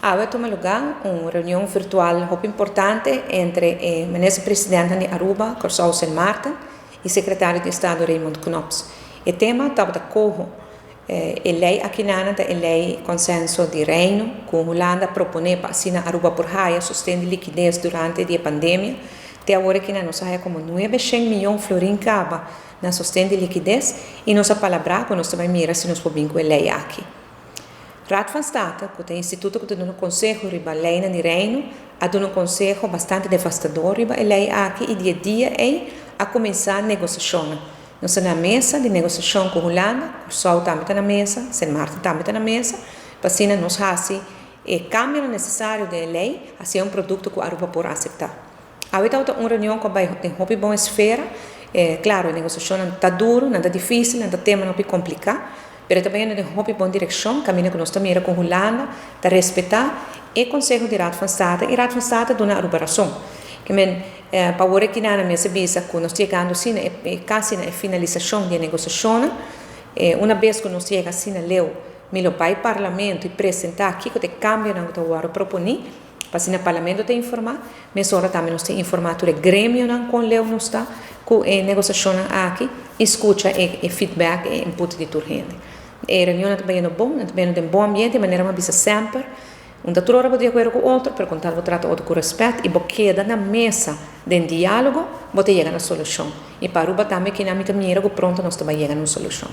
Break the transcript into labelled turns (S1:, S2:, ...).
S1: Ahora toma lugar una reunión virtual muy importante entre el ministro presidente de Aruba, Corsao San Martin, y el secretario de Estado Raymond Knops. El tema estaba de cojo lei aqui na lei consenso de reino, com Holanda propone para assinar Aruba por raia, sustento de liquidez durante a pandemia. Até agora que nós temos como 900 milhões de florim caba na sustento de liquidez e nossa palavra com nós também mira se nós podemos a lei aqui. Raad van State, que é o instituto que dá um conselho riba lei de reino, há um conselho bastante devastador riba a lei aqui e dia é a começar a negociação. Nós estamos na mesa de negociação com a Holanda, o Sol também está na mesa, San Martin também está na mesa, para assim nós fazemos o câmbio necessário da lei, assim um produto que a Aruba pode aceitar. Agora está uma reunião que vai ter uma boa esfera, claro, a negociação não está duro, não está difícil, não está tema, não é complicado, mas também é uma boa direção, caminho que nós também com a Holanda, para respeitar o Conselho de Raad van State, e Raad van State dá uma Aruba razão. Para agora que na minha cabeça que nós chegando assim quase na finalização da negociação, uma vez que nós chegamos assim na lei, melhor para o parlamento e apresentar aqui que o cambio não está agora propondo, para assim o parlamento te informar, mas agora também nós temos informado o grêmio não com lei não está com a negociação aqui, escuta e feedback e input de toda gente. A reunião também é bom, também é um bom ambiente, de maneira uma visa sempre. Um da hora de acordo com o outro, para contar o trato com respeito e queda na mesa de diálogo, você chega na solução. E para Aruba também que na minha maneira pronto nós também chegamos na solução.